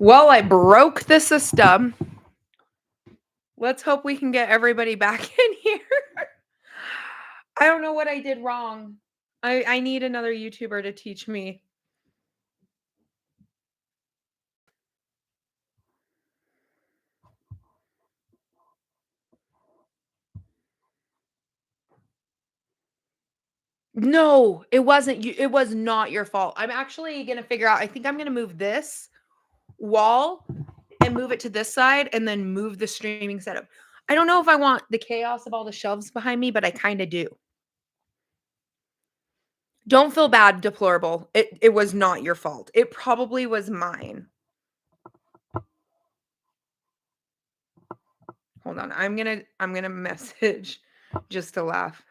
Well, I broke the system. Let's hope we can get everybody back in here. I don't know what I did wrong. I need another YouTuber to teach me. No, it wasn't you. It was not your fault. I'm actually going to figure out. I think I'm going to move this wall and move it to this side and then move the streaming setup. I don't know if I want the chaos of all the shelves behind me, but I kind of do. Don't feel bad, deplorable. It was not your fault. It probably was mine. Hold on. I'm going to message just to laugh.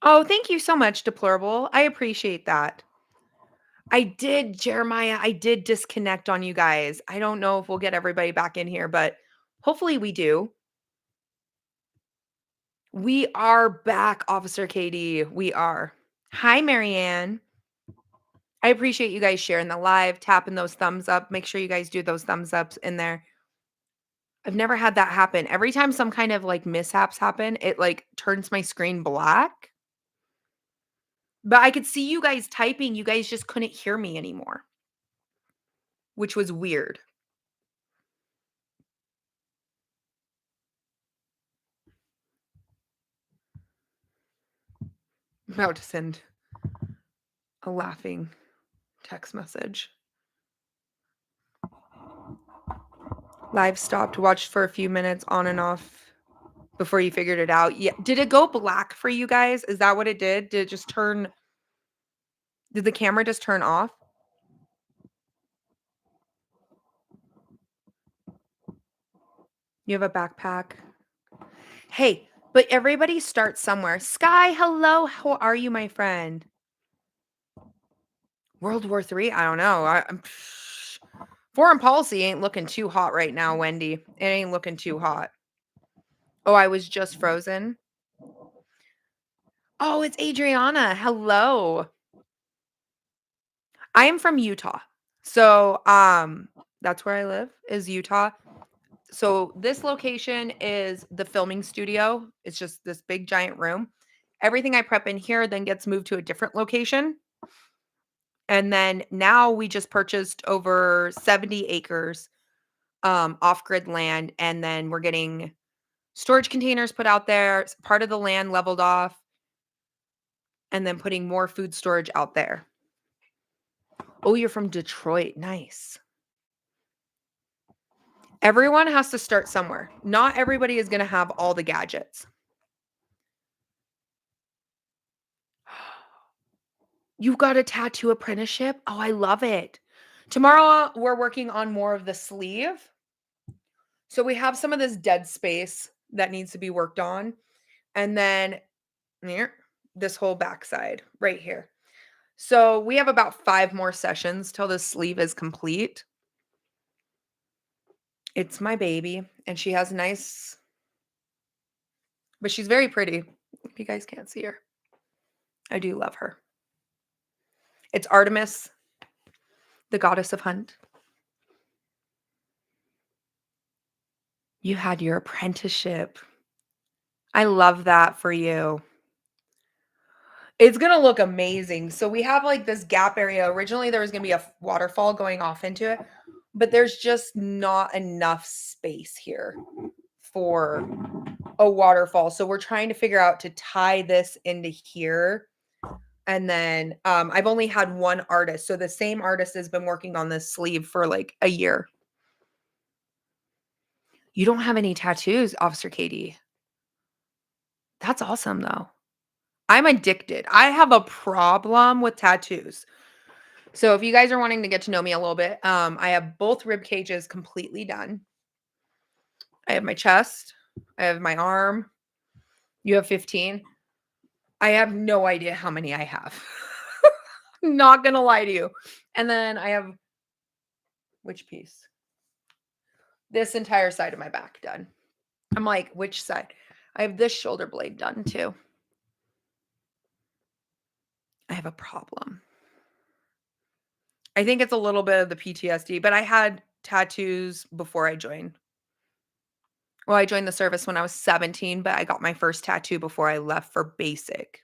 Oh, thank you so much, deplorable. I appreciate that. I did, Jeremiah. I did disconnect on you guys. I don't know if we'll get everybody back in here, but hopefully we do. We are back, Officer Katie. We are. Hi, Marianne. I appreciate you guys sharing the live, tapping those thumbs up. Make sure you guys do those thumbs ups in there. I've never had that happen. Every time some kind of like mishaps happen, it like turns my screen black. But I could see you guys typing. You guys just couldn't hear me anymore, which was weird. I'm about to send a laughing text message. Live stopped, watched for a few minutes on and off before you figured it out. Yeah. Did it go black for you guys? Is that what it did? Did the camera just turn off? You have a backpack. Hey, but everybody starts somewhere. Sky, hello. How are you, my friend? World War III? I don't know. Foreign policy ain't looking too hot right now, Wendy. It ain't looking too hot. Oh, I was just frozen. Oh, it's Adriana. Hello. I am from Utah. So, that's where I live, is Utah. So this location is the filming studio. It's just this big giant room. Everything I prep in here then gets moved to a different location. And then now we just purchased over 70 acres off-grid land, and then we're getting storage containers put out there, part of the land leveled off, and then putting more food storage out there. Oh, you're from Detroit. Nice. Everyone has to start somewhere. Not everybody is going to have all the gadgets. You got a tattoo apprenticeship? Oh, I love it. Tomorrow, we're working on more of the sleeve. So we have some of this dead space that needs to be worked on. And then here, this whole backside right here. So we have about 5 more sessions till the sleeve is complete. It's my baby, and she has nice, but she's very pretty. If you guys can't see her, I do love her. It's Artemis, the goddess of hunt. You had your apprenticeship. I love that for you. It's going to look amazing. So we have like this gap area. Originally, there was going to be a waterfall going off into it, but there's just not enough space here for a waterfall. So we're trying to figure out to tie this into here. And then I've only had one artist. So the same artist has been working on this sleeve for like a year. You don't have any tattoos, Officer Katie. That's awesome, though. I'm addicted. I have a problem with tattoos. So if you guys are wanting to get to know me a little bit, I have both rib cages completely done. I have my chest. I have my arm. You have 15. I have no idea how many I have. Not gonna lie to you. And then I have which piece? This entire side of my back done. I'm like, "Which side?" I have this shoulder blade done too. I have a problem. I think it's a little bit of the PTSD, but I had tattoos before I joined. Well, I joined the service when I was 17, but I got my first tattoo before I left for basic.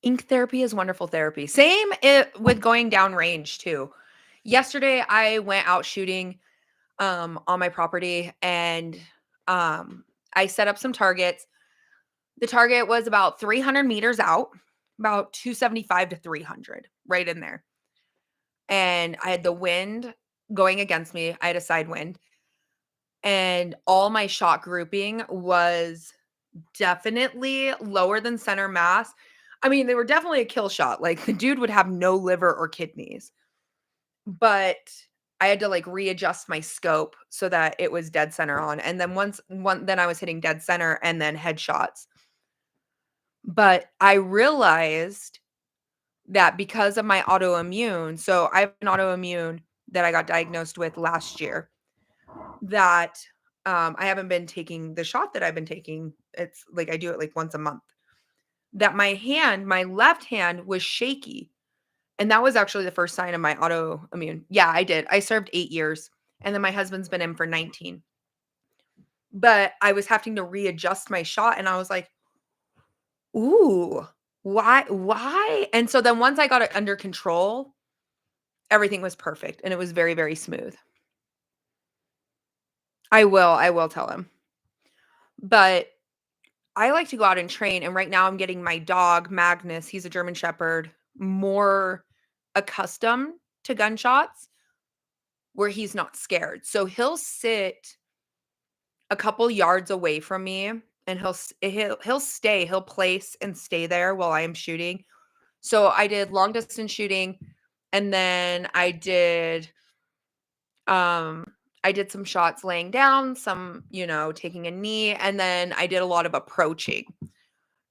Ink therapy is wonderful therapy. Same with going down range too. Yesterday, I went out shooting on my property and I set up some targets. The target was about 300 meters out, about 275 to 300, right in there. And I had the wind going against me. I had a side wind, and all my shot grouping was definitely lower than center mass. I mean, they were definitely a kill shot. Like the dude would have no liver or kidneys, but I had to like readjust my scope so that it was dead center on. And then then I was hitting dead center and then headshots. But I realized that because of my autoimmune, so I have an autoimmune that I got diagnosed with last year, that I haven't been taking the shot that I've been taking. It's like I do it like once a month. That my left hand was shaky. And that was actually the first sign of my autoimmune. Yeah, I did. I served 8 years. And then my husband's been in for 19. But I was having to readjust my shot. And I was like, ooh, why? Why? And so then once I got it under control, everything was perfect. And it was very, very smooth. I will tell him. But I like to go out and train, and right now I'm getting my dog, Magnus, he's a German Shepherd, more accustomed to gunshots where he's not scared. So he'll sit a couple yards away from me and he'll place and stay there while I am shooting. So I did long distance shooting and then um I did some shots laying down, some, taking a knee, and then I did a lot of approaching.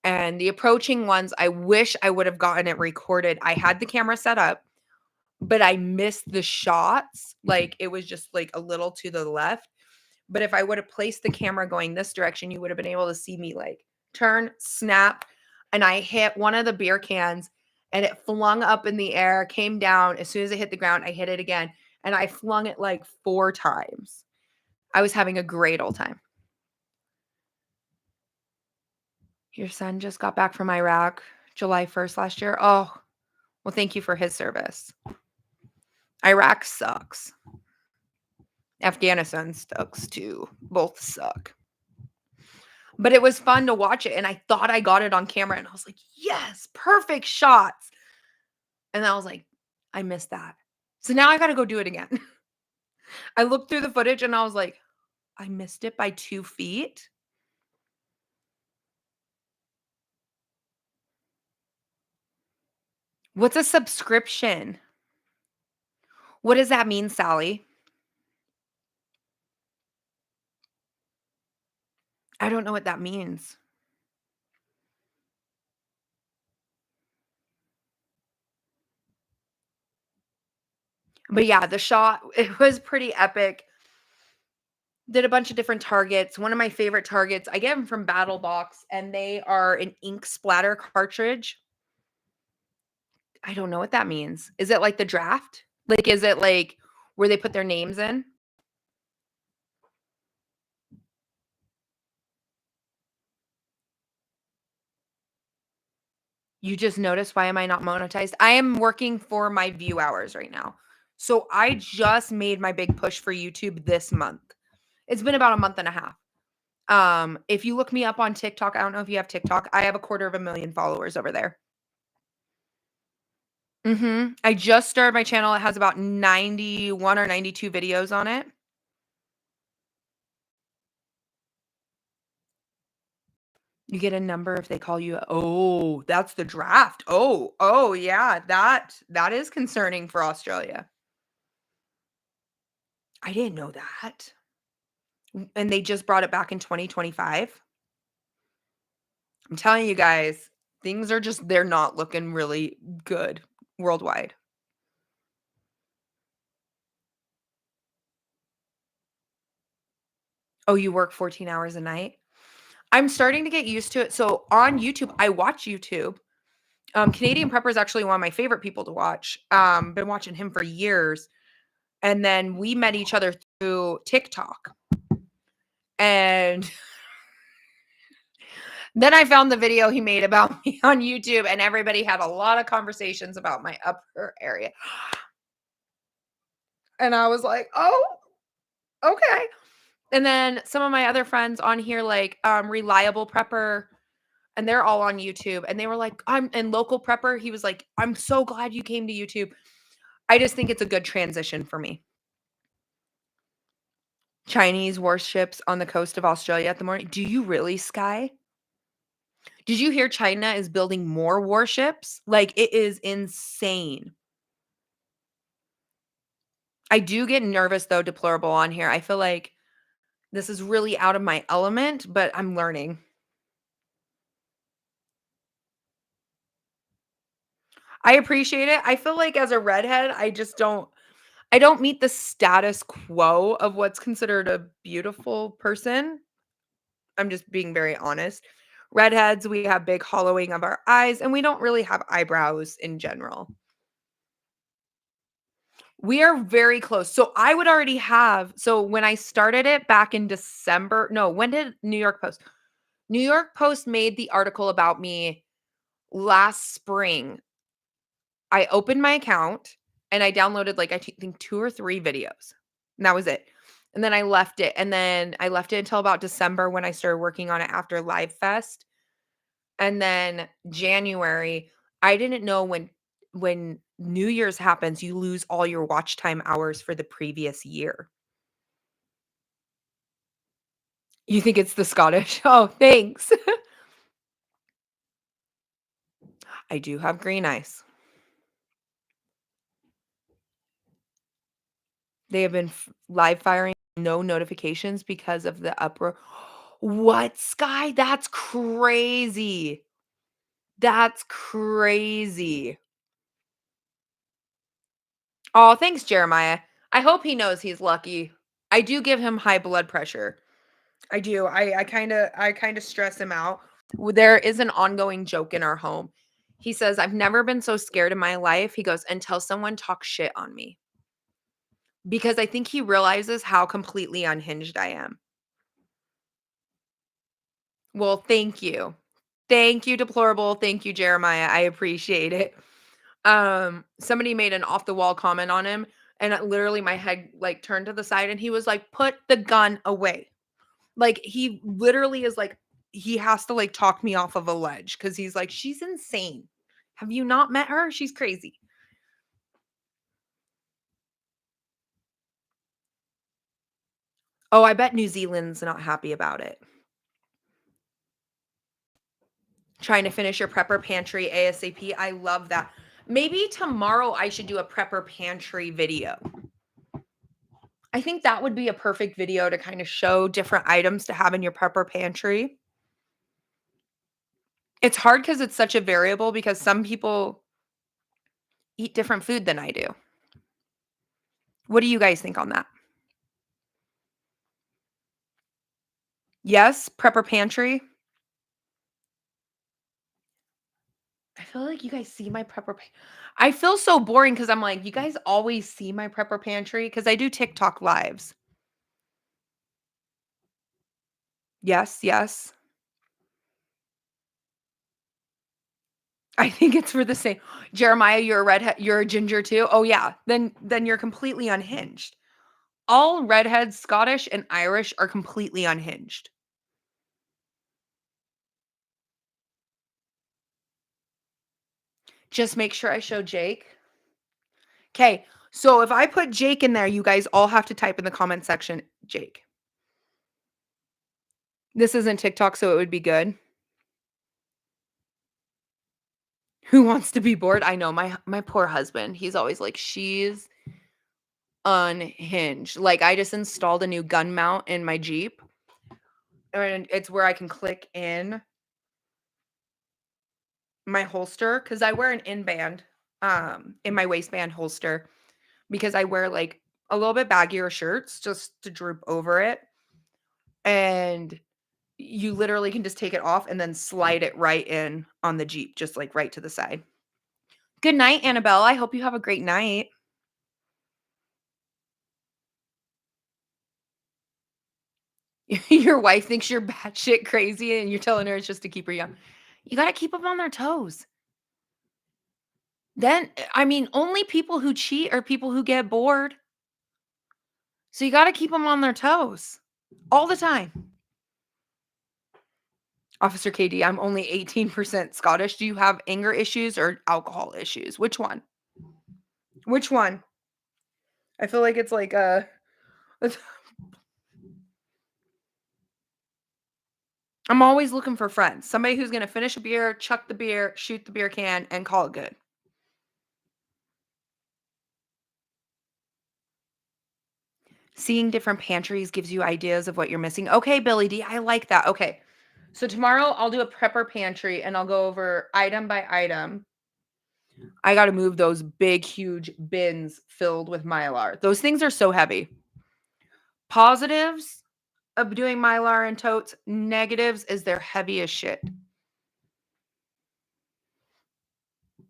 And the approaching ones, I wish I would have gotten it recorded. I had the camera set up, but I missed the shots. Like it was just like a little to the left. But if I would have placed the camera going this direction, you would have been able to see me like turn, snap, and I hit one of the beer cans and it flung up in the air, came down. As soon as it hit the ground, I hit it again and I flung it like 4 times. I was having a great old time. Your son just got back from Iraq July 1st last year. Oh, well, thank you for his service. Iraq sucks. Afghanistan sucks too. Both suck. But it was fun to watch it, and I thought I got it on camera, and I was like, "Yes, perfect shots." And I was like, "I missed that." So now I gotta go do it again. I looked through the footage, and I was like, "I missed it by 2 feet?" What's a subscription? What does that mean, Sally? I don't know what that means. But yeah, the shot, it was pretty epic. Did a bunch of different targets. One of my favorite targets, I get them from Battle Box, and they are an ink splatter cartridge. I don't know what that means. Is it like the draft? Like, is it like where they put their names in? You just notice why am I not monetized? I am working for my view hours right now. So I just made my big push for YouTube this month. It's been about a month and a half. If you look me up on TikTok, I don't know if you have TikTok. I have a quarter of a million followers over there. I just started my channel. It has about 91 or 92 videos on it. You get a number if they call you. Oh, that's the draft. Oh, yeah, that is concerning for Australia. I didn't know that. And they just brought it back in 2025. I'm telling you guys, things are just they're not looking really good worldwide. Oh, you work 14 hours a night? I'm starting to get used to it. So on YouTube, I watch YouTube. Canadian Prepper is actually one of my favorite people to watch. Been watching him for years. And then we met each other through TikTok. And then I found the video he made about me on YouTube, and everybody had a lot of conversations about my upper area. And I was like, oh, okay. And then some of my other friends on here, like Reliable Prepper, and they're all on YouTube. And they were like, I'm and Local Prepper. He was like, I'm so glad you came to YouTube. I just think it's a good transition for me. Chinese warships on the coast of Australia at the morning. Do you really, Sky? Did you hear China is building more warships? Like, it is insane. I do get nervous, though, deplorable on here. I feel like this is really out of my element, but I'm learning. I appreciate it. I feel like as a redhead, I don't meet the status quo of what's considered a beautiful person. I'm just being very honest. Redheads, we have big hollowing of our eyes, and we don't really have eyebrows in general. We are very close. So I would already have so when I started it back in December no, when did New York Post? New York Post made the article about me last spring. I opened my account and I downloaded like think 2 or 3 videos. And that was it. And then I left it. And then I left it until about December when I started working on it after Live Fest. And then January, I didn't know when New Year's happens, you lose all your watch time hours for the previous year. You think it's the Scottish? Oh, thanks. I do have green eyes. They have been live firing no notifications because of the uproar. What, Sky? That's crazy. That's crazy. Oh, thanks, Jeremiah. I hope he knows he's lucky. I do give him high blood pressure. I do. I kinda stress him out. There is an ongoing joke in our home. He says, "I've never been so scared in my life." He goes, "Until someone talks shit on me." Because I think he realizes how completely unhinged I am. Well, thank you. Thank you, Deplorable. Thank you, Jeremiah. I appreciate it. Somebody made an off the wall comment on him, and literally my head like turned to the side, and he was like, "Put the gun away." Like, he literally is like he has to, like, talk me off of a ledge because he's like, "She's insane. Have you not met her? She's crazy." Oh, I bet New Zealand's not happy about it. Trying to finish your prepper pantry ASAP. I love that. Maybe tomorrow I should do a prepper pantry video. I think that would be a perfect video to kind of show different items to have in your prepper pantry. It's hard because it's such a variable because some people eat different food than I do. What do you guys think on that? Yes, prepper pantry. I feel like you guys see my I feel so boring because I'm like, you guys always see my prepper pantry because I do TikTok lives. Yes, yes. I think it's for the same. Jeremiah, you're a redhead. You're a ginger too. Oh yeah, then you're completely unhinged. All redheads, Scottish and Irish, are completely unhinged. Just make sure I show Jake. Okay, so if I put Jake in there, you guys all have to type in the comment section, Jake. This isn't TikTok, so it would be good. Who wants to be bored? I know my poor husband. He's always like, she's unhinged. Like I just installed a new gun mount in my Jeep, and it's where I can click in my holster because I wear an inband in my waistband holster because I wear like a little bit baggier shirts just to droop over it. and you literally can just take it off and then slide it right in on the Jeep, just, like, right to the side. Good night, Annabelle. I hope you have a great night. Your wife thinks you're batshit crazy, and you're telling her it's just to keep her young. You gotta keep them on their toes. Then I mean, only people who cheat are people who get bored. So you gotta keep them on their toes all the time. Officer KD, I'm only 18% Scottish. Do you have anger issues or alcohol issues? Which one? Which one? I feel like it's like a I'm always looking for friends. Somebody who's gonna finish a beer, chuck the beer, shoot the beer can, and call it good. Seeing different pantries gives you ideas of what you're missing. Okay, Billy D, I like that. Okay. So tomorrow I'll do a prepper pantry and I'll go over item by item. I got to move those big, huge bins filled with Mylar. Those things are so heavy. Positives of doing Mylar and totes, negatives is they're heavy as shit.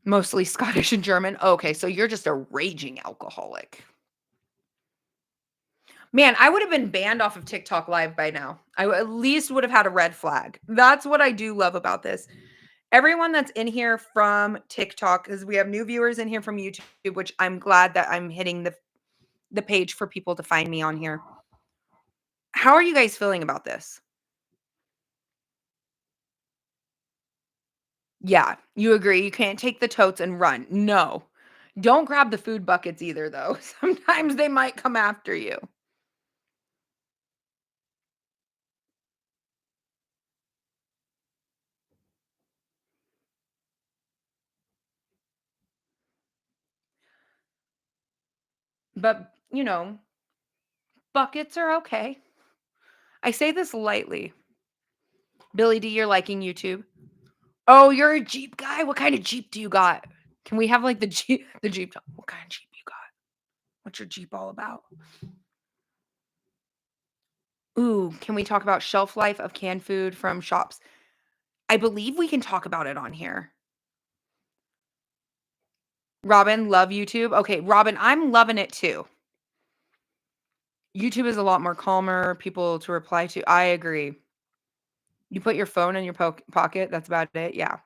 Mostly Scottish and German. Okay, so you're just a raging alcoholic. Man, I would have been banned off of TikTok Live by now. At least would have had a red flag. That's what I do love about this. Everyone that's in here from TikTok, because we have new viewers in here from YouTube, which I'm glad that I'm hitting the page for people to find me on here. How are you guys feeling about this? Yeah, you agree. You can't take the totes and run. No. Don't grab the food buckets either, though. Sometimes they might come after you. But, buckets are okay. I say this lightly. Billy D, you're liking YouTube. Oh, you're a Jeep guy? What kind of Jeep do you got? Can we have like the Jeep talk? What kind of Jeep you got? What's your Jeep all about? Ooh, can we talk about shelf life of canned food from shops? I believe we can talk about it on here. Robin, love YouTube. Okay, Robin, I'm loving it too. YouTube is a lot more calmer, people to reply to. I agree. You put your phone in your pocket, that's about it. Yeah.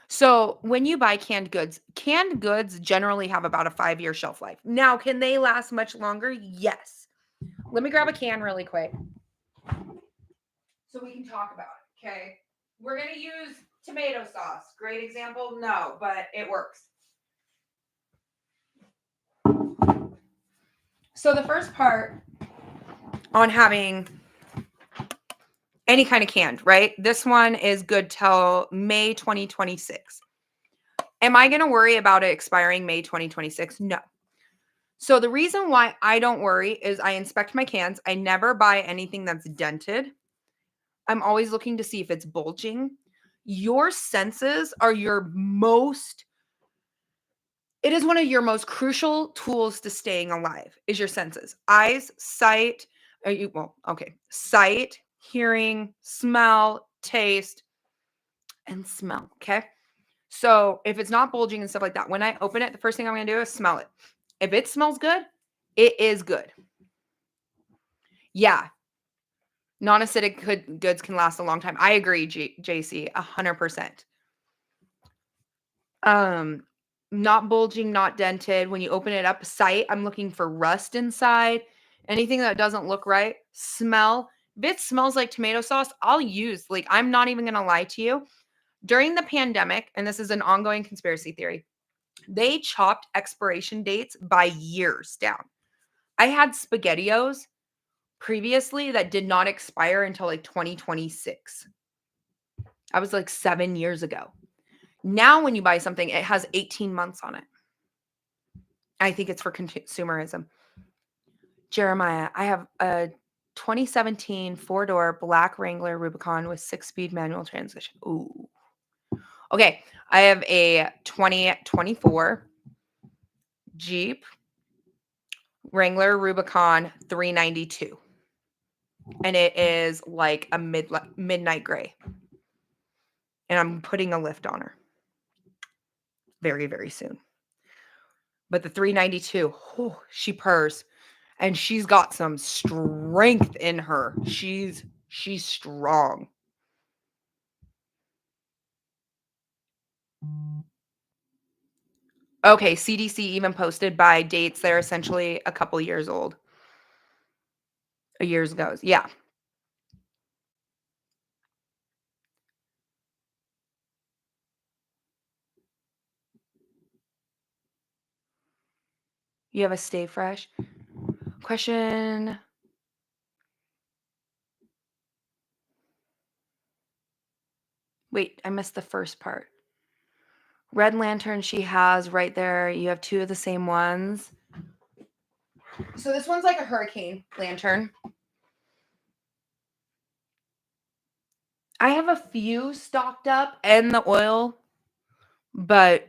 So, when you buy canned goods generally have about a 5-year shelf life. Now, can they last much longer? Yes. Let me grab a can really quick so we can talk about it. Okay. We're going to use tomato sauce. Great example? No, but it works. So, the first part on having any kind of canned, right? This one is good till May 2026. Am I going to worry about it expiring May 2026? No. So the reason why I don't worry is I inspect my cans. I never buy anything that's dented. I'm always looking to see if it's bulging. Your senses are it is one of your most crucial tools to staying alive is your senses. Eyes, sight, sight, hearing, smell, taste, and smell. Okay. So if it's not bulging and stuff like that, when I open it, the first thing I'm going to do is smell it. If it smells good, it is good. Yeah. Non-acidic goods can last a long time. I agree, JC, 100%. Not bulging, not dented. When you open it up, sight, I'm looking for rust inside. Anything that doesn't look right. Smell. If it smells like tomato sauce, I'll use, like, I'm not even going to lie to you. During the pandemic, and this is an ongoing conspiracy theory, they chopped expiration dates by years down. I had SpaghettiOs previously that did not expire until like 2026. I was like 7 years ago. Now, when you buy something, it has 18 months on it. I think it's for consumerism. Jeremiah, I have a 2017 four-door black Wrangler Rubicon with 6-speed manual transmission. Ooh. Okay. I have a 2024 Jeep Wrangler Rubicon 392. and it is like a midnight gray. And I'm putting a lift on her very, very soon. But the 392, she purrs, and she's got some strength in her. She's strong. Okay, CDC even posted by dates that are essentially a couple years old. A years ago. Yeah. You have a stay fresh question. Wait, I missed the first part. Red lantern she has right there. You have two of the same ones. So this one's like a hurricane lantern. I have a few stocked up and the oil, but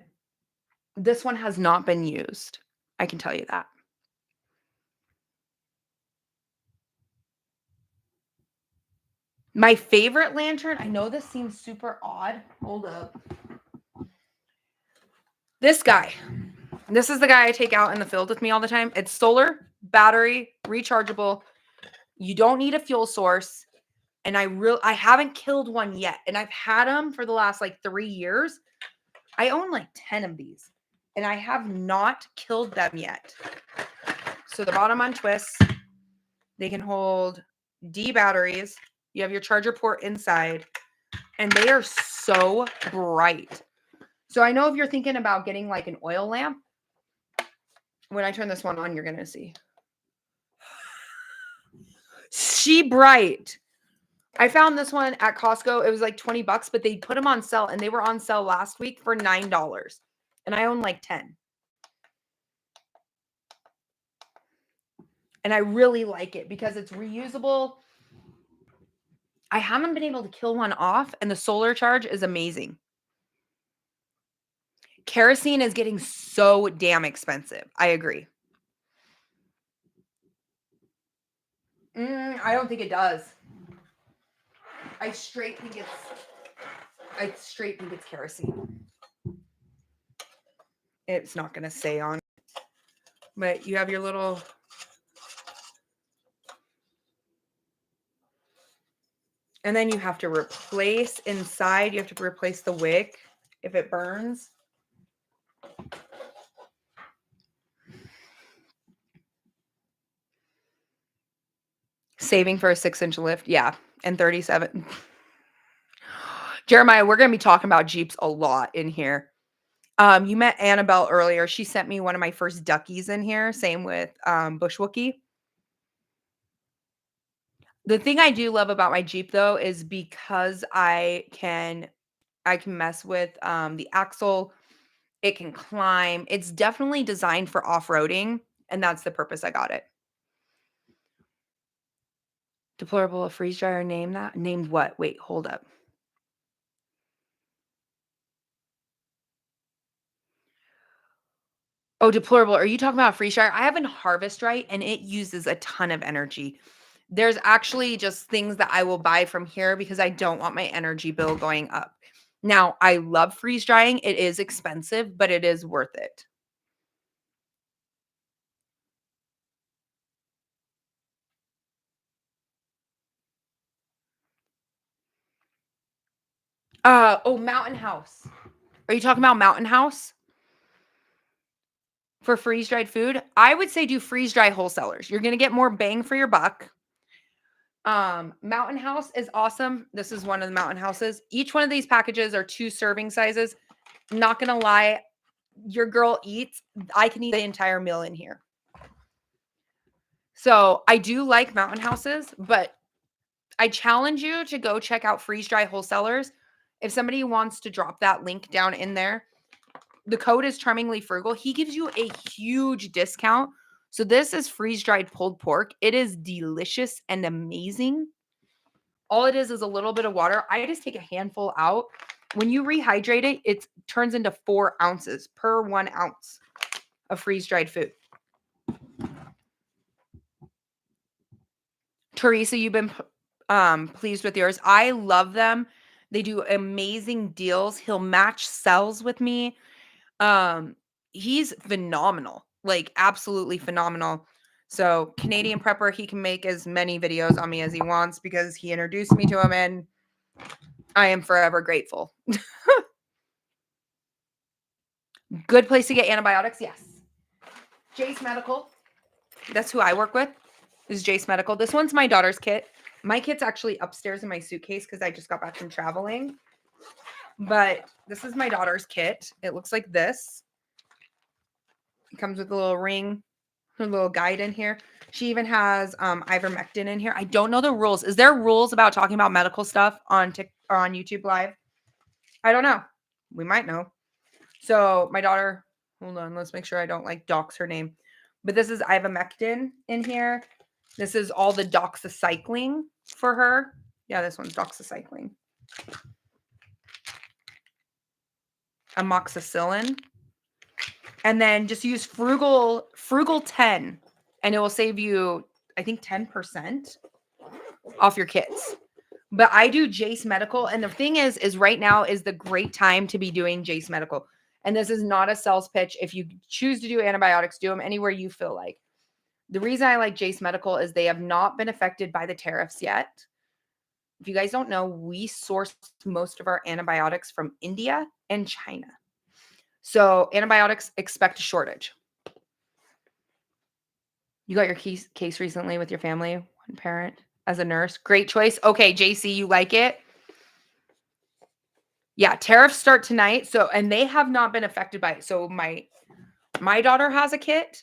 this one has not been used. I can tell you that. My favorite lantern, I know this seems super odd. Hold up. This guy. This is the guy I take out in the field with me all the time. It's solar, battery, rechargeable. You don't need a fuel source. And I haven't killed one yet. And I've had them for the last like 3 years. I own like 10 of these. And I have not killed them yet. So the bottom untwists. They can hold D batteries. You have your charger port inside. And they are so bright. So I know if you're thinking about getting like an oil lamp, when I turn this one on, you're going to see. She bright. I found this one at Costco. It was like $20, but they put them on sale, and they were on sale last week for $9. And I own like 10. And I really like it because it's reusable. I haven't been able to kill one off, and the solar charge is amazing. Kerosene is getting so damn expensive. I agree. I don't think it does. I straight think it's kerosene. It's not going to say on. But you have your little. And then you have to replace inside. You have to replace the wick if it burns. Saving for a 6-inch lift. Yeah. And 37. Jeremiah, we're going to be talking about Jeeps a lot in here. You met Annabelle earlier. She sent me one of my first duckies in here. Same with Bush Wookie. The thing I do love about my Jeep though is because I can mess with the axle. It can climb. It's definitely designed for off-roading, and that's the purpose I got it. Deplorable, a freeze dryer, name that? Named what? Wait, hold up. Oh, deplorable. Are you talking about a freeze dryer? I have a Harvest Right, and it uses a ton of energy. There's actually just things that I will buy from here because I don't want my energy bill going up. Now, I love freeze drying. It is expensive, but it is worth it. Mountain House. Are you talking about Mountain House for freeze dried food? I would say do freeze dry wholesalers. You're going to get more bang for your buck. Mountain House is awesome. This is one of the Mountain Houses. Each one of these packages are 2 serving sizes. Not going to lie, your girl eats. I can eat the entire meal in here. So I do like Mountain Houses, but I challenge you to go check out Freeze Dry Wholesalers. If somebody wants to drop that link down in there, the code is Charmingly Frugal. He gives you a huge discount. So this is freeze dried pulled pork. It is delicious and amazing. All it is a little bit of water. I just take a handful out. When you rehydrate it, it turns into 4 ounces per 1 ounce of freeze dried food. Teresa, you've been pleased with yours. I love them. They do amazing deals. He'll match cells with me. Um, he's phenomenal, like absolutely phenomenal. So Canadian Prepper, he can make as many videos on me as he wants because he introduced me to him, and I am forever grateful. Good place to get antibiotics, yes. Jace Medical, that's who I work with, is Jace Medical. This one's my daughter's kit. My kit's actually upstairs in my suitcase because I just got back from traveling. But this is my daughter's kit. It looks like this. It comes with a little ring, a little guide in here. She even has ivermectin in here. I don't know the rules. Is there rules about talking about medical stuff on or on YouTube Live? I don't know. We might know. So my daughter, hold on, let's make sure I don't like dox her name. But this is ivermectin in here. This is all the doxycycline for her. Yeah, this one's doxycycline. Amoxicillin. And then just use frugal 10 and it will save you, I think, 10% off your kits. But I do Jace Medical, and the thing is right now is the great time to be doing Jace Medical. And this is not a sales pitch. If you choose to do antibiotics, do them anywhere you feel like. The reason I like Jace Medical is they have not been affected by the tariffs yet. If you guys don't know, we source most of our antibiotics from India and China. So antibiotics, expect a shortage. You got your case recently with your family, one parent as a nurse. Great choice. Okay, JC, you like it? Yeah, tariffs start tonight. So, and they have not been affected by it. So my daughter has a kit.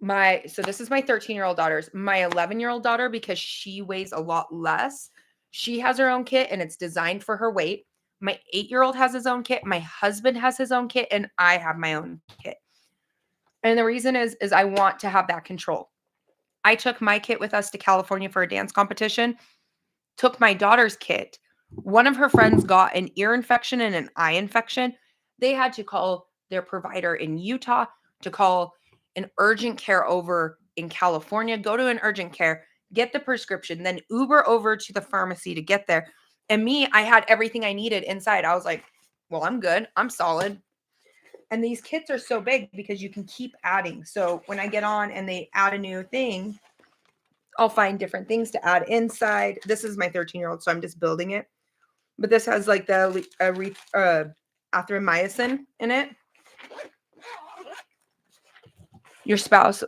So this is my 13-year-old daughter's. My 11-year-old daughter, because she weighs a lot less, she has her own kit and it's designed for her weight. My 8-year-old has his own kit. My husband has his own kit, and I have my own kit. And the reason is I want to have that control. I took my kit with us to California for a dance competition, took my daughter's kit. One of her friends got an ear infection and an eye infection. They had to call their provider in Utah, to call an urgent care over in California, go to an urgent care, get the prescription, then Uber over to the pharmacy to get there. And me, I had everything I needed inside. I was like, well, I'm good. I'm solid. And these kits are so big because you can keep adding. So when I get on and they add a new thing, I'll find different things to add inside. This is my 13-year-old, so I'm just building it. But this has like the athromycin in it. Your spouse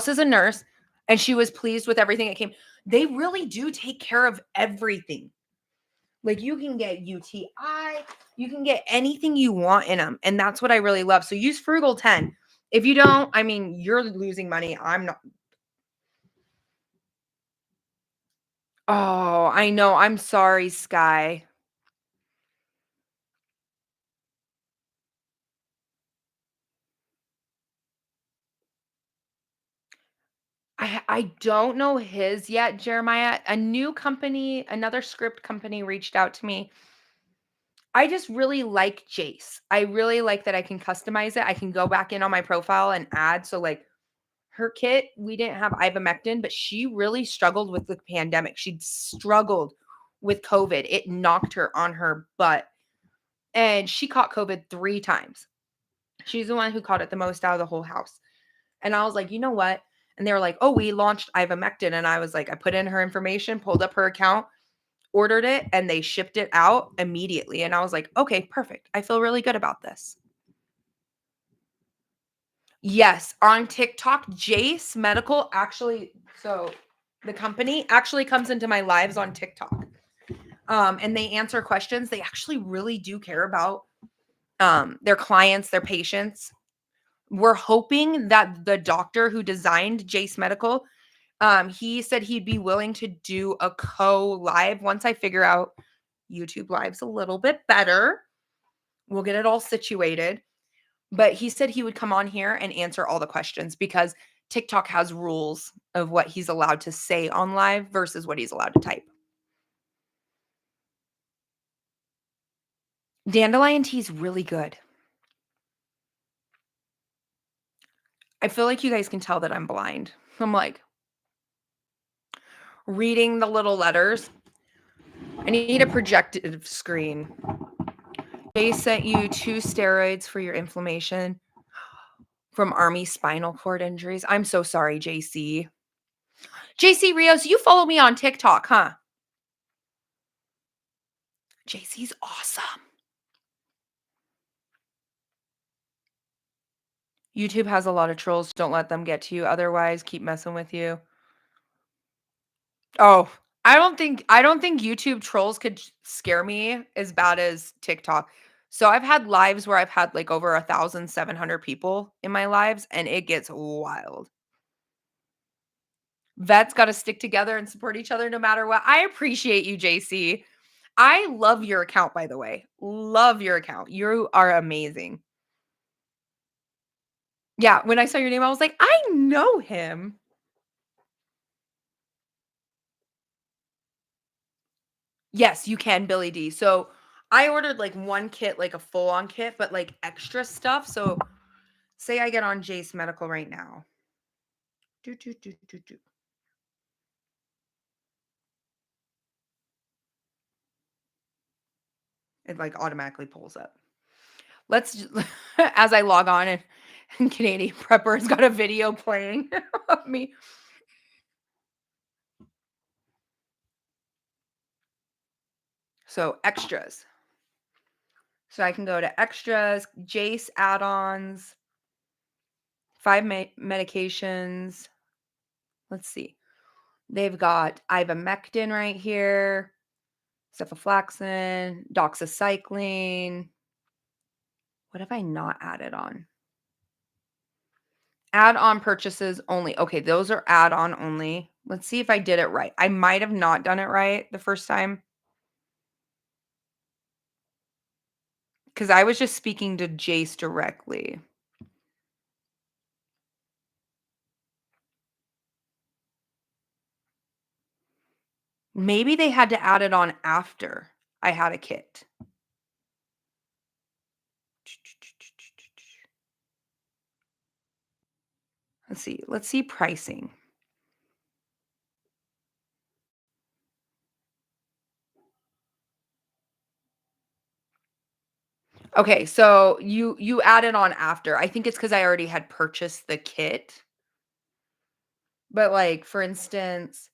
is a nurse, and she was pleased with everything that came. They really do take care of everything. Like you can get UTI, you can get anything you want in them. And that's what I really love. So use Frugal 10. If you don't, I mean, you're losing money. I'm not. Oh, I know. I'm sorry, Sky. I don't know his yet, Jeremiah. A new company, another script company reached out to me. I just really like Jace. I really like that I can customize it. I can go back in on my profile and add. So, like her kit, we didn't have ivermectin, but she really struggled with the pandemic. She struggled with COVID. It knocked her on her butt. And she caught COVID 3 times. She's the one who caught it the most out of the whole house. And I was like, you know what? And they were like, oh, we launched ivermectin. And I was like, I put in her information, pulled up her account, ordered it, and they shipped it out immediately. And I was like, okay, perfect. I feel really good about this. Yes, on TikTok, Jace Medical actually, so the company actually comes into my lives on TikTok. And they answer questions. They actually really do care about their clients, their patients. We're hoping that the doctor who designed Jace Medical, he said he'd be willing to do a co-live once I figure out YouTube Live's a little bit better. We'll get it all situated. But he said he would come on here and answer all the questions because TikTok has rules of what he's allowed to say on live versus what he's allowed to type. Dandelion tea is really good. I feel like you guys can tell that I'm blind. I'm like, reading the little letters. I need a projective screen. They sent you 2 steroids for your inflammation from Army spinal cord injuries. I'm so sorry, JC. JC Rios, you follow me on TikTok, huh? JC's awesome. YouTube has a lot of trolls. Don't let them get to you. Otherwise, keep messing with you. Oh, I don't think YouTube trolls could scare me as bad as TikTok. So I've had lives where I've had like over 1,700 people in my lives, and it gets wild. Vets got to stick together and support each other no matter what. I appreciate you, JC. I love your account, by the way. Love your account. You are amazing. Yeah, when I saw your name, I was like, I know him. Yes, you can, Billy D. So I ordered like one kit, like a full on kit, but like extra stuff. So say I get on Jace Medical right now. Do, do, do, do, do. It like automatically pulls up. As I log on and Canadian Prepper's got a video playing of me. So extras. So I can go to extras, Jace add-ons, 5 medications. Let's see. They've got ivermectin right here, cephalflaxin, doxycycline. What have I not added on? Add-on purchases only. Okay, those are add-on only. Let's see if I did it right. I might have not done it right the first time because I was just speaking to Jace directly. Maybe they had to add it on after I had a kit. Let's see. Let's see pricing. Okay, so you added on after. I think it's because I already had purchased the kit. But like for instance,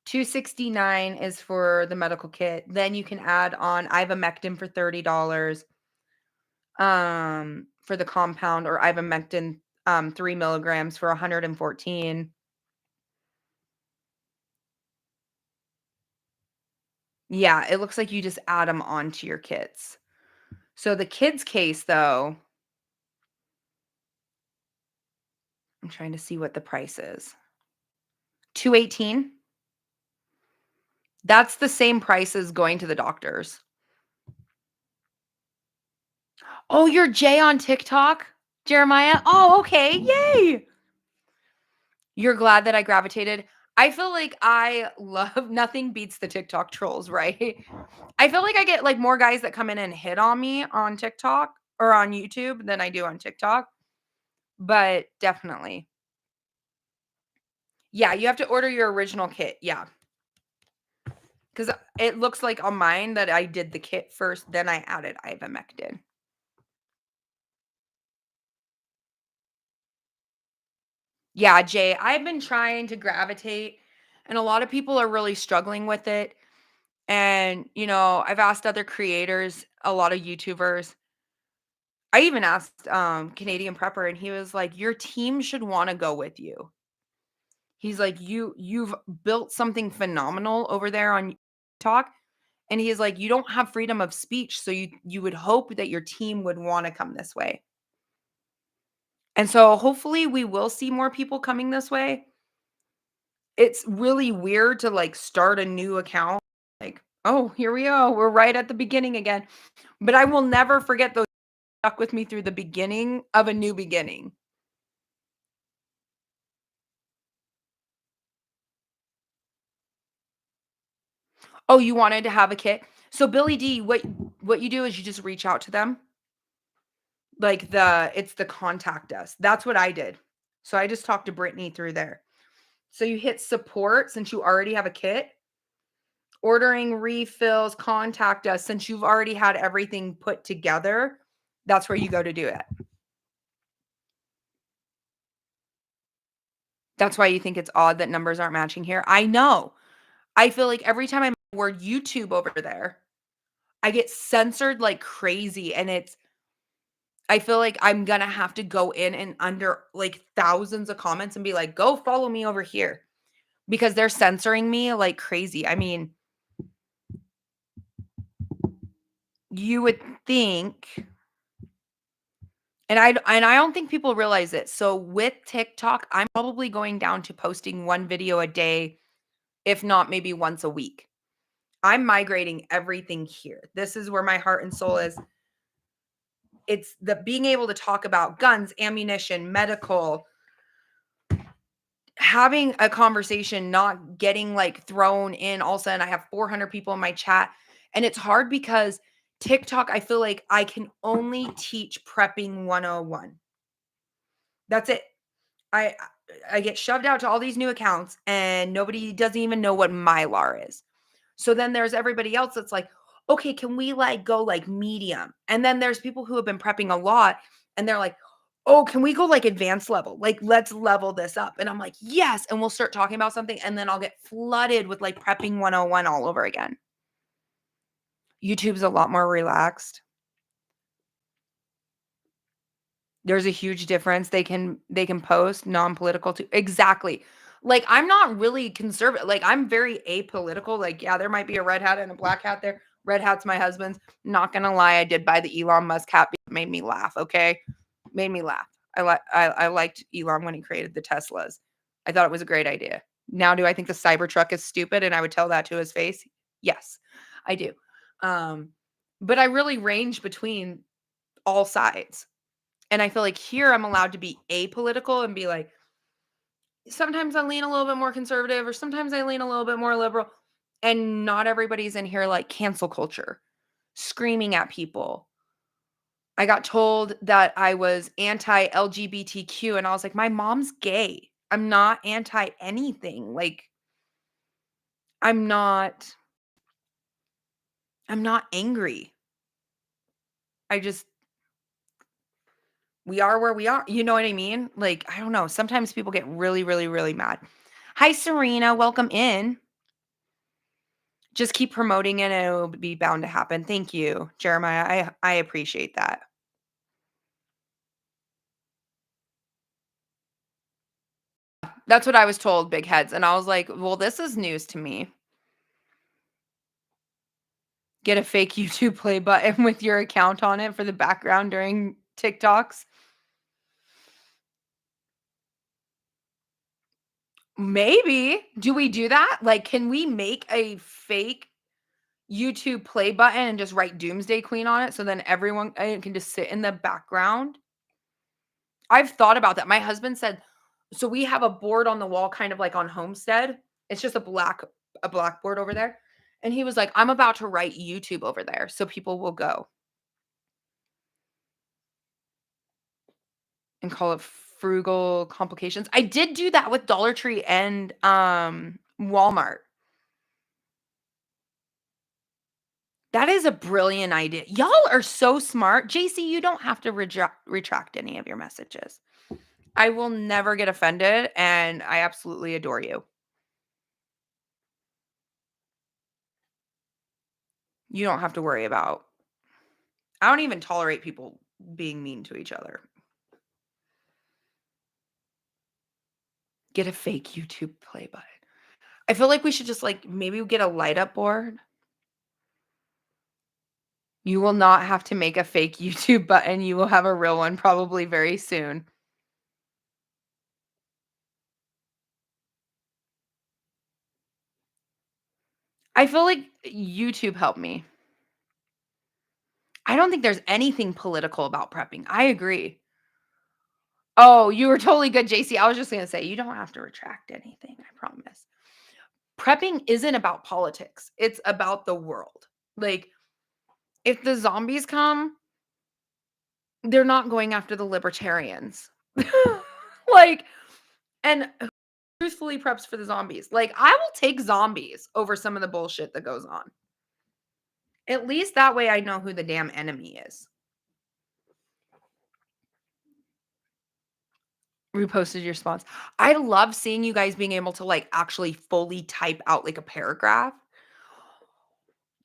269 is for the medical kit. Then you can add on ivermectin for $30. For the compound or ivermectin 3 milligrams for 114. Yeah, it looks like you just add them onto your kits. So the kids case though, I'm trying to see what the price is. 218. That's the same price as going to the doctors. Oh, you're Jay on TikTok, Jeremiah? Oh, okay. Yay. You're glad that I gravitated. I feel like I love nothing beats the TikTok trolls, right? I feel like I get like more guys that come in and hit on me on TikTok or on YouTube than I do on TikTok. But definitely. Yeah, you have to order your original kit. Yeah. Because it looks like on mine that I did the kit first, then I added ivermectin. Yeah, Jay, I've been trying to gravitate, and a lot of people are really struggling with it. And, I've asked other creators, a lot of YouTubers. I even asked Canadian Prepper, and he was like, your team should want to go with you. He's like, you've built something phenomenal over there on Talk. And he's like, you don't have freedom of speech. So you would hope that your team would want to come this way. And so hopefully we will see more people coming this way. It's really weird to like start a new account. Like, oh, here we go. We're right at the beginning again. But I will never forget those stuck with me through the beginning of a new beginning. Oh, you wanted to have a kit. So Billy D, what you do is you just reach out to them. Like it's the contact us. That's what I did. So I just talked to Brittany through there. So you hit support since you already have a kit. Ordering refills, contact us since you've already had everything put together. That's where you go to do it. That's why you think it's odd that numbers aren't matching here. I know. I feel like every time I word YouTube over there, I get censored like crazy, and I feel like I'm gonna have to go in and under like thousands of comments and be like, "Go follow me over here," because they're censoring me like crazy. I mean, you would think, and I don't think people realize it. So with TikTok, I'm probably going down to posting one video a day, if not maybe once a week. I'm migrating everything here. This is where my heart and soul is. It's the being able to talk about guns, ammunition, medical, having a conversation, not getting like thrown in. All of a sudden, I have 400 people in my chat. And it's hard because TikTok, I feel like I can only teach prepping 101. That's it. I I get shoved out to all these new accounts and nobody doesn't even know what Mylar is. So then there's everybody else that's like, "Okay, can we like go like medium?" And then there's people who have been prepping a lot and they're like, "Oh, can we go like advanced level? Like let's level this up." And I'm like, "Yes." And we'll start talking about something and then I'll get flooded with like prepping 101 all over again. YouTube's a lot more relaxed. There's a huge difference. They can post non-political too. Exactly. Like, I'm not really conservative. Like, I'm very apolitical. Like, yeah, there might be a red hat and a black hat there. Red hat's my husband's. Not gonna lie, I did buy the Elon Musk hat. It made me laugh. Okay, made me laugh. I liked Elon when he created the Teslas. I thought it was a great idea. Now, do I think the Cybertruck is stupid? And I would tell that to his face. Yes, I do. Um, but I really range between all sides. And I feel like here I'm allowed to be apolitical and be like, sometimes I lean a little bit more conservative or sometimes I lean a little bit more liberal. And not everybody's in here like cancel culture, screaming at people. I got told that I was anti LGBTQ and I was like, my mom's gay. I'm not anti anything. Like I'm not I'm not angry. I just we are where we are. You know what I mean? Like I don't know. Sometimes people get really really really mad. Hi Serena, welcome in. Just keep promoting it and it'll be bound to happen. Thank you, Jeremiah. I appreciate that. That's what I was told, big heads. And I was like, well, this is news to me. Get a fake YouTube play button with your account on it for the background during TikToks. Maybe. Do we do that? Like, can we make a fake YouTube play button and just write Doomsday Queen on it so then everyone can just sit in the background? I've thought about that. My husband said, so we have a board on the wall, kind of like on Homestead. It's just a blackboard over there. And he was like, I'm about to write YouTube over there so people will go and call it frugal complications. I did do that with Dollar Tree and Walmart. That is a brilliant idea. Y'all are so smart. JC, you don't have to retract any of your messages. I will never get offended and I absolutely adore you. You don't have to worry about. I don't even tolerate people being mean to each other. Get a fake YouTube play button. I feel like we should just like maybe get a light up board. You will not have to make a fake YouTube button. You will have a real one probably very soon. I feel like YouTube helped me. I don't think there's anything political about prepping. I agree. Oh, you were totally good, JC. I was just going to say, you don't have to retract anything. I promise. Prepping isn't about politics, it's about the world. Like, if the zombies come, they're not going after the libertarians. Like, and truthfully preps for the zombies. Like, I will take zombies over some of the bullshit that goes on. At least that way I know who the damn enemy is. Reposted your response. I love seeing you guys being able to, like, actually fully type out, like, a paragraph.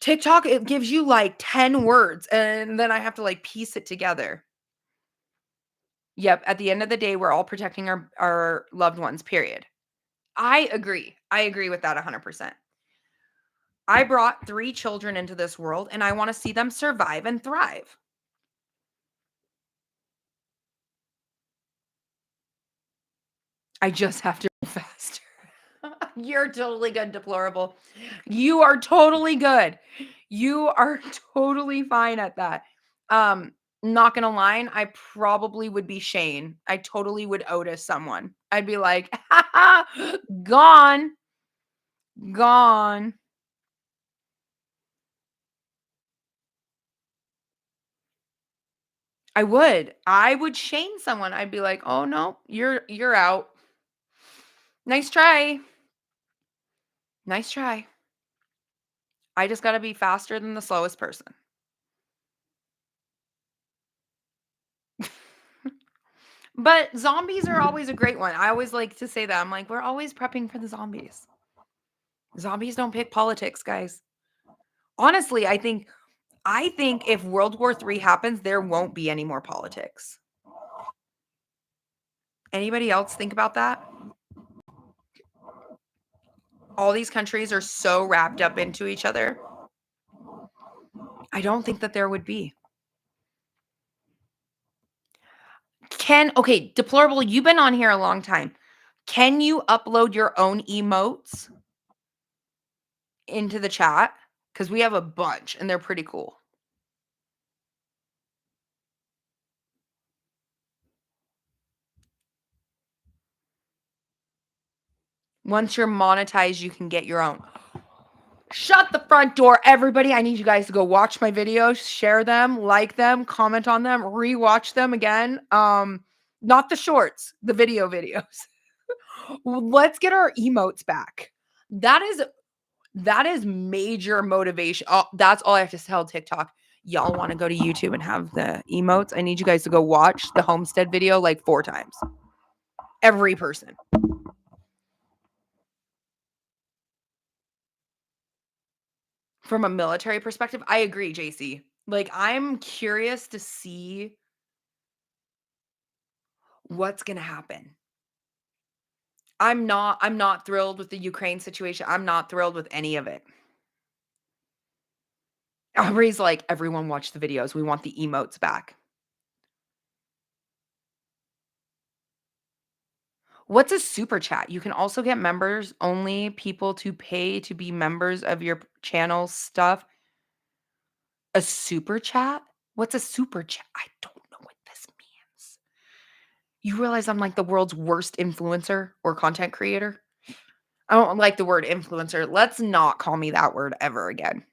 TikTok, it gives you, like, 10 words, and then I have to, like, piece it together. Yep, at the end of the day, we're all protecting our loved ones, period. I agree. I agree with that 100%. I brought 3 children into this world, and I wanna see them survive and thrive. I just have to move faster. You're totally good, deplorable. You are totally good. You are totally fine at that. Not gonna lie, I probably would be Shane. I totally would Otis someone. I'd be like, gone, gone. I would. I would Shane someone. I'd be like, "Oh no, you're out. Nice try. Nice try." I just gotta be faster than the slowest person. But zombies are always a great one. I always like to say that. I'm like, we're always prepping for the zombies. Zombies don't pick politics, guys. Honestly, I think if World War III happens, there won't be any more politics. Anybody else think about that? All these countries are so wrapped up into each other. I don't think that there would be. Okay, deplorable, you've been on here a long time. Can you upload your own emotes into the chat? Because we have a bunch and they're pretty cool. Once you're monetized, you can get your own. Shut the front door, everybody. I need you guys to go watch my videos, share them, like them, comment on them, rewatch them again. Not the shorts, the videos. Let's get our emotes back. That is major motivation. Oh, that's all I have to tell TikTok. Y'all want to go to YouTube and have the emotes? I need you guys to go watch the homestead video like 4 times. Every person. From a military perspective, I agree, JC. Like, I'm curious to see what's gonna happen. I'm not thrilled with the Ukraine situation. I'm not thrilled with any of it. Aubrey's like, "Everyone watch the videos. We want the emotes back." What's a super chat? You can also get members only people to pay to be members of your channel stuff. A super chat? What's a super chat? I don't know what this means. You realize I'm like the world's worst influencer or content creator? I don't like the word influencer. Let's not call me that word ever again.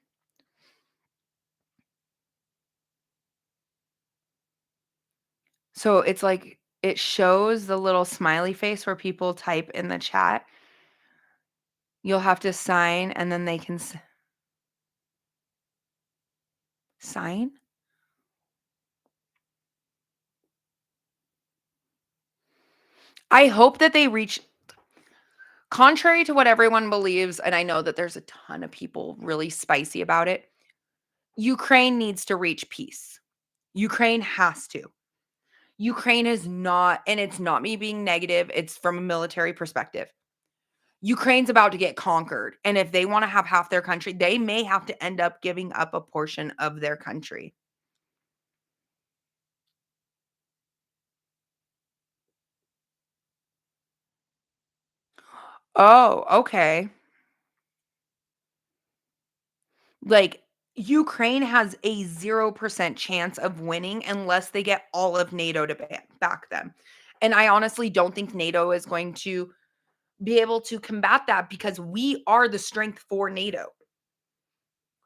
So it's like it shows the little smiley face where people type in the chat. You'll have to sign and then they can sign. I hope that they reach, contrary to what everyone believes, and I know that there's a ton of people really spicy about it. Ukraine needs to reach peace. Ukraine has to. Ukraine is not, and it's not me being negative, it's from a military perspective. Ukraine's about to get conquered. And if they want to have half their country, they may have to end up giving up a portion of their country. Oh, okay. Like, Ukraine has a 0% chance of winning unless they get all of NATO to back them. And I honestly don't think NATO is going to be able to combat that because we are the strength for NATO.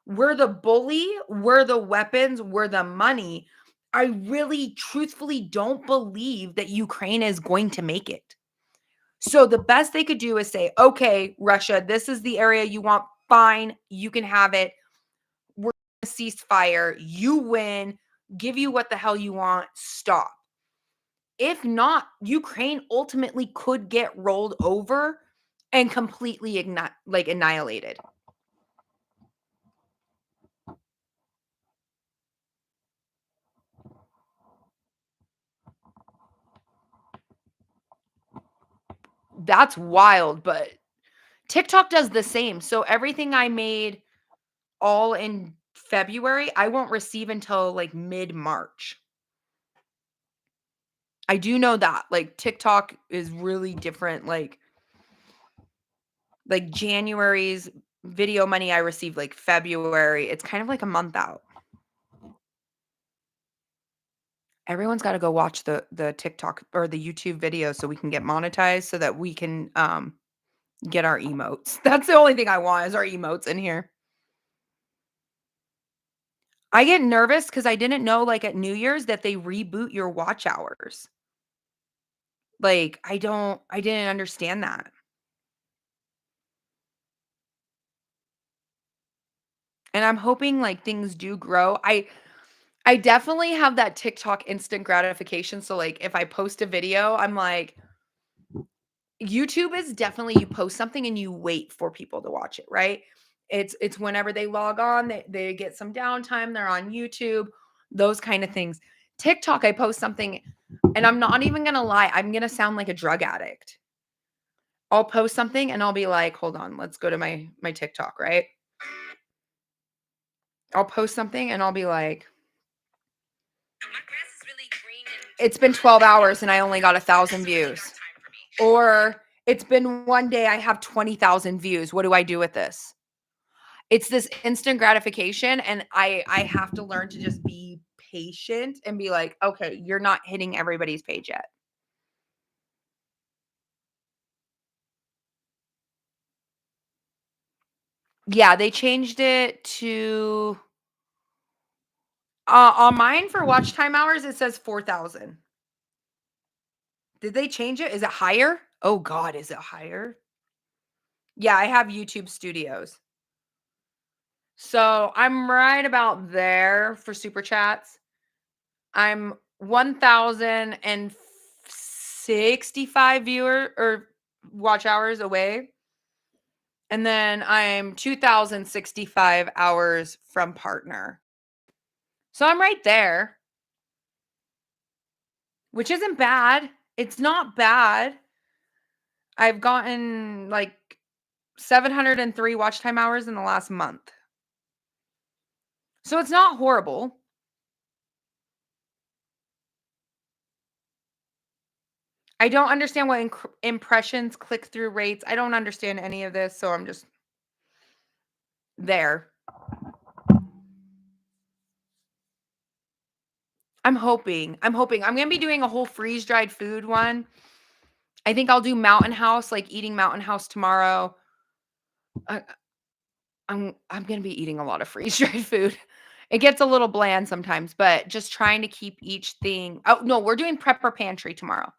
We're the bully, we're the weapons, we're the money. I really truthfully don't believe that Ukraine is going to make it. So the best they could do is say, "Okay, Russia, this is the area you want. Fine, you can have it. We're gonna cease fire. You win. Give you what the hell you want. Stop." If not, Ukraine ultimately could get rolled over and completely annihilated. That's wild, but TikTok does the same. So everything I made all in February, I won't receive until like mid-March. I do know that. Like TikTok is really different. Like January's video money I received like February. It's kind of like a month out. Everyone's got to go watch the TikTok or the YouTube video so we can get monetized so that we can get our emotes. That's the only thing I want is our emotes in here. I get nervous because I didn't know like at New Year's that they reboot your watch hours. Like I didn't understand that. And I'm hoping like things do grow. I definitely have that TikTok instant gratification. So like if I post a video, I'm like YouTube is definitely you post something and you wait for people to watch it, right? It's whenever they log on, they get some downtime, they're on YouTube, those kind of things. TikTok, I post something and I'm not even gonna lie, I'm gonna sound like a drug addict. I'll post something and I'll be like, hold on, let's go to my TikTok, right? I'll post something and I'll be like, it's been 12 hours and I only got 1,000 views. Or it's been one day, I have 20,000 views. What do I do with this? It's this instant gratification, and I have to learn to just be patient and be like, "Okay, you're not hitting everybody's page yet." Yeah, they changed it to on mine for watch time hours, it says 4,000. Did they change it? Is it higher? Oh god, is it higher? Yeah, I have YouTube Studios. So, I'm right about there for super chats. I'm 1,065 viewer or watch hours away. And then I'm 2,065 hours from partner. So I'm right there, which isn't bad. It's not bad. I've gotten like 703 watch time hours in the last month. So it's not horrible. I don't understand what impressions, click through rates. I don't understand any of this. So I'm just there. I'm hoping. I'm hoping. I'm going to be doing a whole freeze dried food one. I think I'll do Mountain House, like eating Mountain House tomorrow. I, I'm gonna be eating a lot of freeze dried food. It gets a little bland sometimes, but just trying to keep each thing. Oh no, we're doing prepper pantry tomorrow.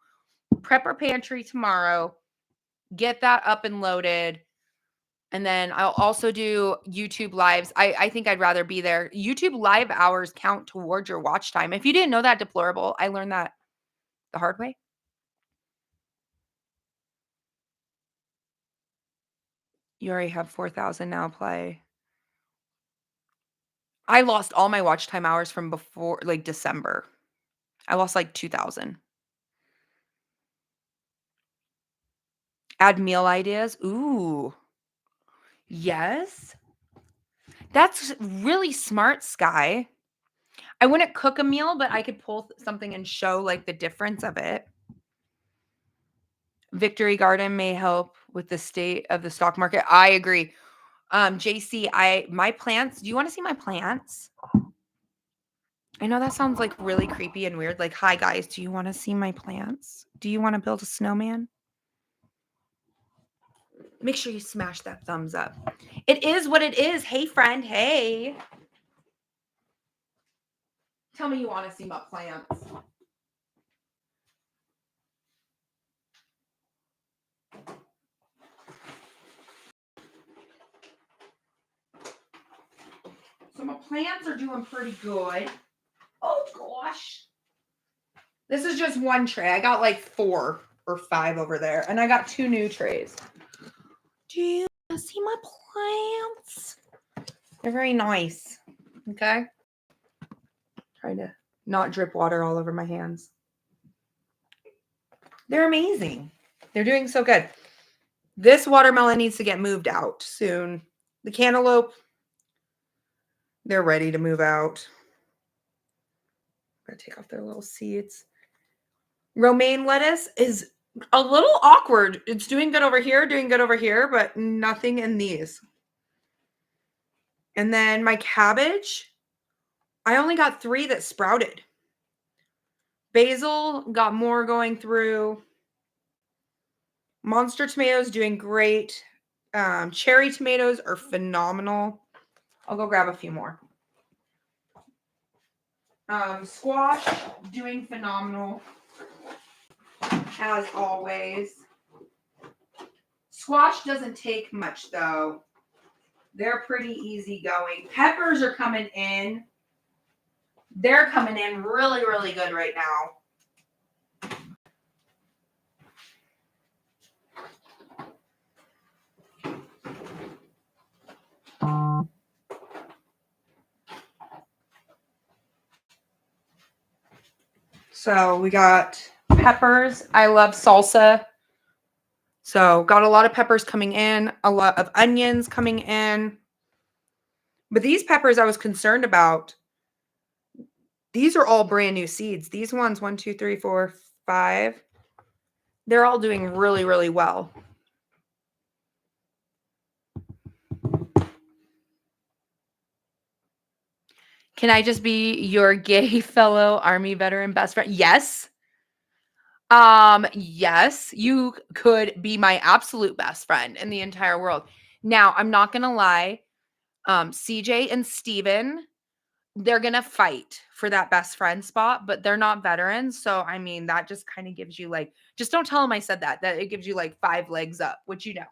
Prepper pantry tomorrow. Get that up and loaded. And then I'll also do YouTube lives. I think I'd rather be there. YouTube live hours count towards your watch time. If you didn't know that, deplorable. I learned that the hard way. You already have 4,000 now play. I lost all my watch time hours from before like December. I lost like 2,000. Add meal ideas. Ooh, yes. That's really smart, Sky. I wouldn't cook a meal, but I could pull something and show like the difference of it. Victory Garden may help with the state of the stock market. I agree. JC, my plants. Do you want to see my plants? I know that sounds like really creepy and weird. Like, hi guys, do you want to see my plants? Do you want to build a snowman? Make sure you smash that thumbs up. It is what it is. Hey, friend. Hey. Tell me you want to see my plants. my plants are doing pretty good. Oh gosh. This is just one tray. I got like 4 or 5 over there. And I got 2 new trays. Do you see my plants? They're very nice. Okay. Trying to not drip water all over my hands. They're amazing. They're doing so good. This watermelon needs to get moved out soon. The cantaloupe, they're ready to move out. I'm going to take off their little seeds. Romaine lettuce is a little awkward. It's doing good over here, but nothing in these. And then my cabbage, I only got 3 that sprouted. Basil got more going through. Monster tomatoes doing great. Cherry tomatoes are phenomenal. I'll go grab a few more. Squash doing phenomenal as always. Squash doesn't take much though. They're pretty easy going. Peppers are coming in. They're coming in really, really good right now. So we got peppers. I love salsa. So got a lot of peppers coming in, a lot of onions coming in. But these peppers I was concerned about. These are all brand new seeds. These ones, 1, 2, 3, 4, 5. They're all doing really, really well. Can I just be your gay fellow Army veteran best friend? Yes. Yes, you could be my absolute best friend in the entire world. Now, I'm not gonna lie. CJ and Steven, they're gonna fight for that best friend spot, but they're not veterans. So I mean, that just kind of gives you like, just don't tell them I said that. That it gives you like 5 legs up, which you know.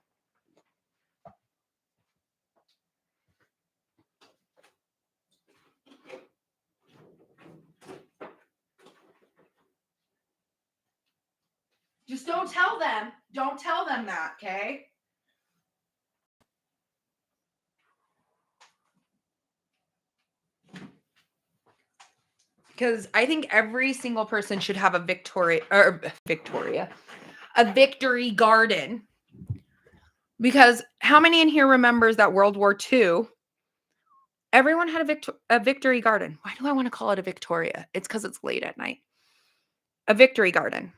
Just don't tell them. Don't tell them that, okay? Because I think every single person should have a a victory garden. Because how many in here remembers that World War II? Everyone had a victory garden. Why do I want to call it a Victoria? It's because it's late at night. A victory garden.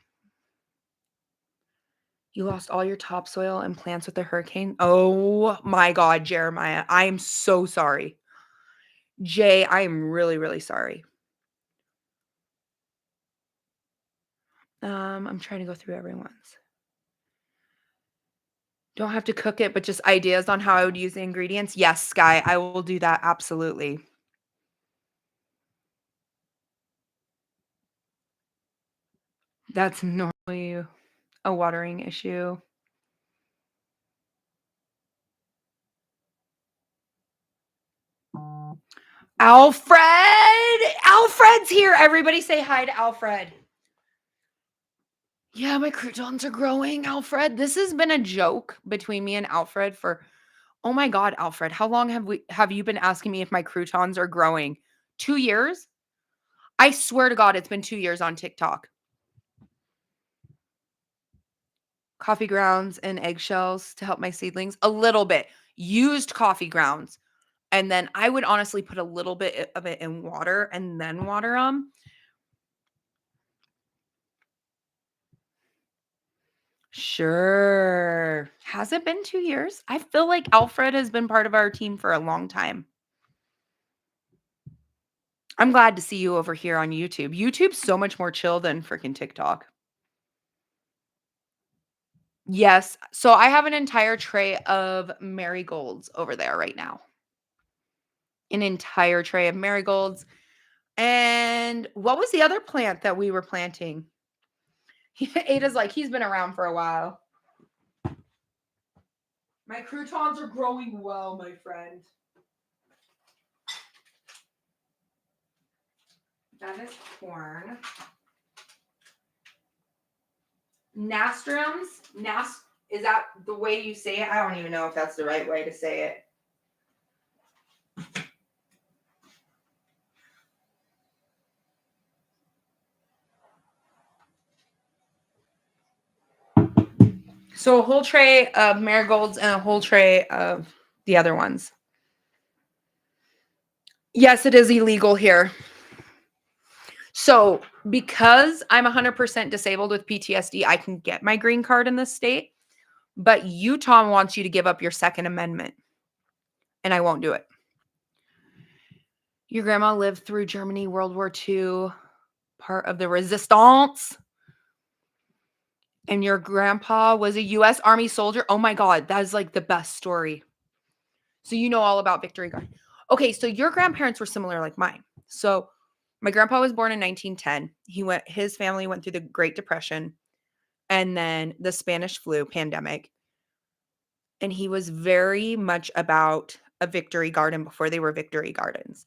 You lost all your topsoil and plants with the hurricane. Oh my God, Jeremiah. I am so sorry. Jay, I am really, really sorry. I'm trying to go through everyone's. Don't have to cook it, but just ideas on how I would use the ingredients. Yes, Sky, I will do that. Absolutely. That's normally a watering issue. Alfred! Alfred's here. Everybody say hi to Alfred. Yeah, my croutons are growing, Alfred. This has been a joke between me and Alfred for, oh my God, Alfred, how long have you been asking me if my croutons are growing? 2 years? I swear to God, it's been 2 years on TikTok. Coffee grounds and eggshells to help my seedlings. A little bit. Used coffee grounds. And then I would honestly put a little bit of it in water and then water them. Sure. Has it been 2 years? I feel like Alfred has been part of our team for a long time. I'm glad to see you over here on YouTube. YouTube's so much more chill than freaking TikTok. Yes. So I have an entire tray of marigolds over there right now. An entire tray of marigolds. And what was the other plant that we were planting? Ada's like, he's been around for a while. My croutons are growing well, my friend. That is corn. Nastrums. Is that the way you say it? I don't even know if that's the right way to say it. So a whole tray of marigolds and a whole tray of the other ones. Yes, it is illegal here. So because I'm 100% disabled with PTSD, I can get my green card in this state, but Utah wants you to give up your Second Amendment, and I won't do it. Your grandma lived through Germany, World War II, part of the resistance, and your grandpa was a US Army soldier. Oh my God, that is like the best story. So you know all about Victory Garden. Okay, so your grandparents were similar like mine. So my grandpa was born in 1910. His family went through the Great Depression and then the Spanish flu pandemic. And he was very much about a Victory Garden before they were Victory Gardens.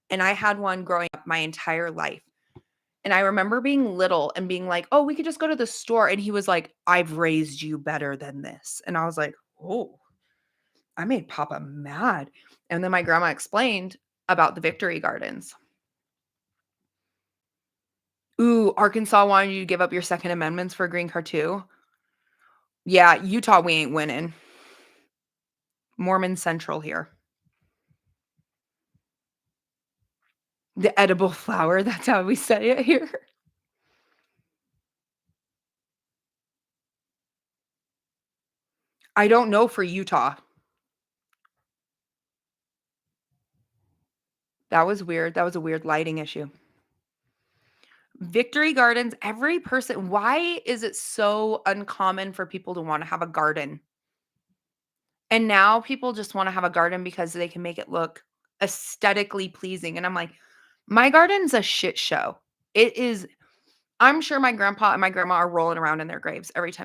And I had one growing up my entire life. And I remember being little and being like, "Oh, we could just go to the store." And he was like, "I've raised you better than this." And I was like, "Oh, I made Papa mad." And then my grandma explained about the Victory Gardens. Ooh, Arkansas wanted you to give up your Second Amendments for a green card too. Yeah, Utah, we ain't winning. Mormon Central here. The edible flower, that's how we say it here. I don't know for Utah. That was weird. That was a weird lighting issue. Victory Gardens, every person, why is it so uncommon for people to want to have a garden? And now people just want to have a garden because they can make it look aesthetically pleasing. And I'm like, my garden's a shit show. It is. I'm sure my grandpa and my grandma are rolling around in their graves every time